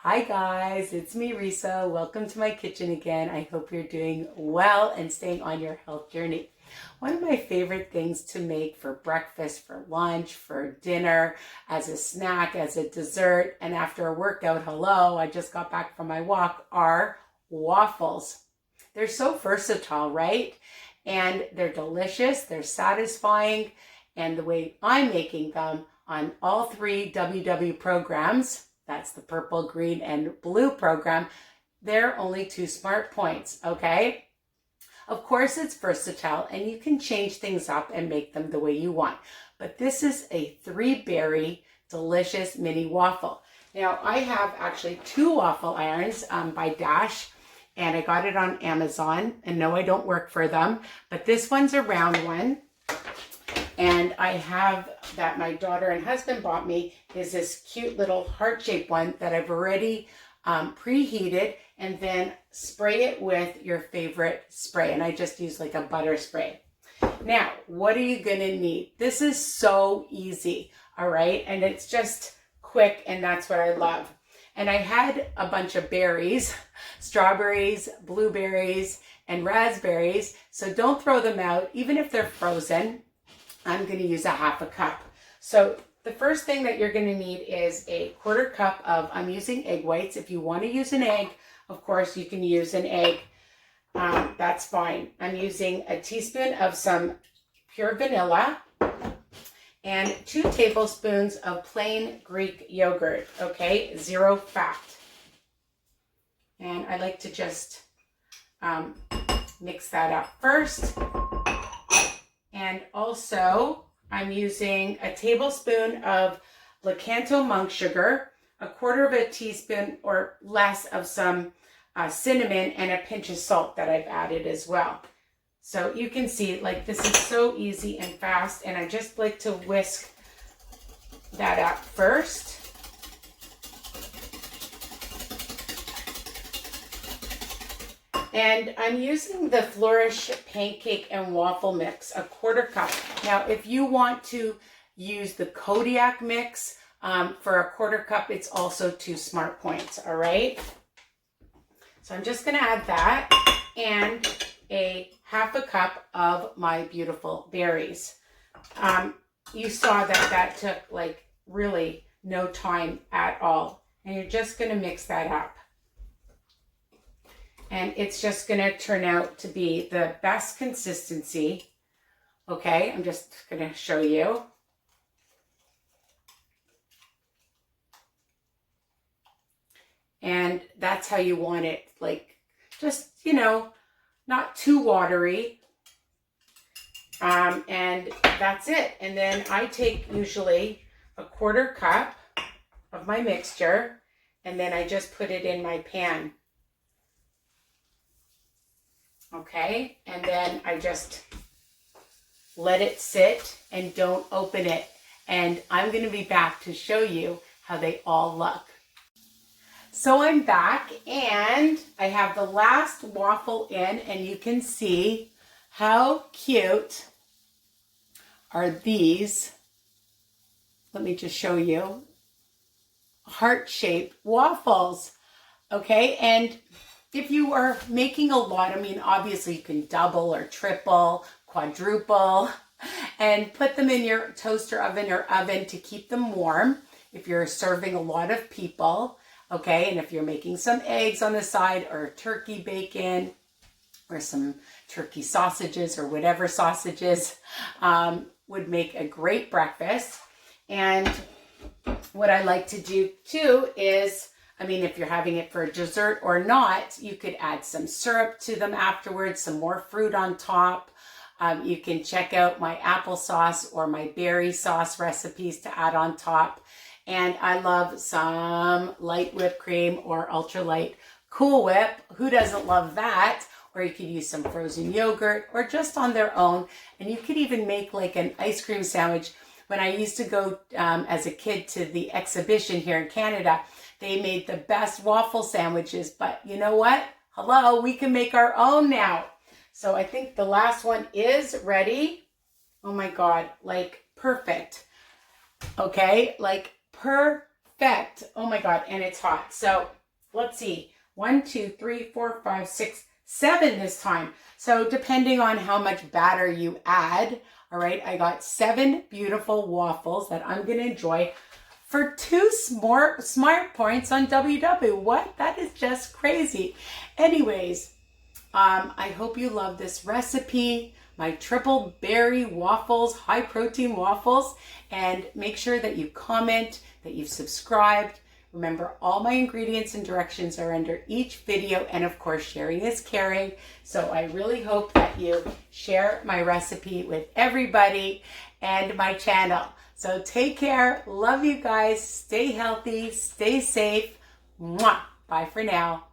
Hi guys, it's me Risa. Welcome to my kitchen again. I hope you're doing well and staying on your health journey. One of my favorite things to make for breakfast, for lunch, for dinner, as a snack, as a dessert, and after a workout, hello, I just got back from my walk, are waffles. They're so versatile, right? And they're delicious, they're satisfying, and the way I'm making them on all three WW programs, that's the purple, green, and blue program, they're only 2 smart points, okay? Of course, it's versatile and you can change things up and make them the way you want. But this is a 3-berry delicious mini waffle. Now, I have actually 2 waffle irons by Dash, and I got it on Amazon. And no, I don't work for them, but this one's a round one. And I have that my daughter and husband bought me is this cute little heart-shaped one that I've already preheated, and then spray it with your favorite spray. And I just use like a butter spray. Now, what are you gonna need? This is so easy, all right? And it's just quick, and that's what I love. And I had a bunch of berries, strawberries, blueberries, and raspberries. So don't throw them out, even if they're frozen. I'm going to use a half a cup. So the first thing that you're going to need is a 1/4 cup of, I'm using egg whites. If you want to use an egg, of course you can use an egg. That's fine. I'm using a teaspoon of some pure vanilla and 2 tablespoons of plain Greek yogurt, okay? 0 fat. And I like to just mix that up first. And also, I'm using a tablespoon of Lakanto monk sugar, a 1/4 teaspoon or less of some cinnamon, and a pinch of salt that I've added as well. So you can see, like, this is so easy and fast, and I just like to whisk that up first. And I'm using the Flourish Pancake and Waffle mix, a 1/4 cup. Now, if you want to use the Kodiak mix for a 1/4 cup, it's also 2 smart points, all right? So I'm just gonna add that and a half a cup of my beautiful berries. You saw that that took like really no time at all. And you're just gonna mix that up. And it's just going to turn out to be the best consistency. Okay, I'm just going to show you. And that's how you want it. Like, just, you know, not too watery. And that's it. And then I take usually a 1/4 cup of my mixture, and then I just put it in my pan. Okay, and then I just let it sit and don't open it. And I'm going to be back to show you how they all look. So I'm back, and I have the last waffle in, and you can see how cute are these. Let me just show you. Heart-shaped waffles. Okay, and if you are making a lot, I mean, obviously you can double or triple, quadruple, and put them in your toaster oven or oven to keep them warm if you're serving a lot of people, okay? And if you're making some eggs on the side, or turkey bacon, or some turkey sausages, or whatever sausages would make a great breakfast. And what I like to do too is, I mean, if you're having it for dessert or not, you could add some syrup to them afterwards, some more fruit on top. You can check out my applesauce or my berry sauce recipes to add on top. And I love some light whipped cream or ultralight Cool Whip. Who doesn't love that? Or you could use some frozen yogurt or just on their own. And you could even make like an ice cream sandwich. When I used to go as a kid to the exhibition here in Canada, they made the best waffle sandwiches, but you know what? Hello, we can make our own now. So I think the last one is ready. Oh my God, like perfect. Okay, like perfect. Oh my God, and it's hot. So let's see, 1, 2, 3, 4, 5, 6, 7 this time. So depending on how much batter you add, all right, I got 7 beautiful waffles that I'm going to enjoy for 2 smart points on WW. What? That is just crazy. Anyways, I hope you love this recipe, my triple berry waffles, high protein waffles, and make sure that you comment, that you've subscribed. Remember, all my ingredients and directions are under each video, and of course, sharing is caring. So I really hope that you share my recipe with everybody and my channel. So take care. Love you guys. Stay healthy. Stay safe. Mwah. Bye for now.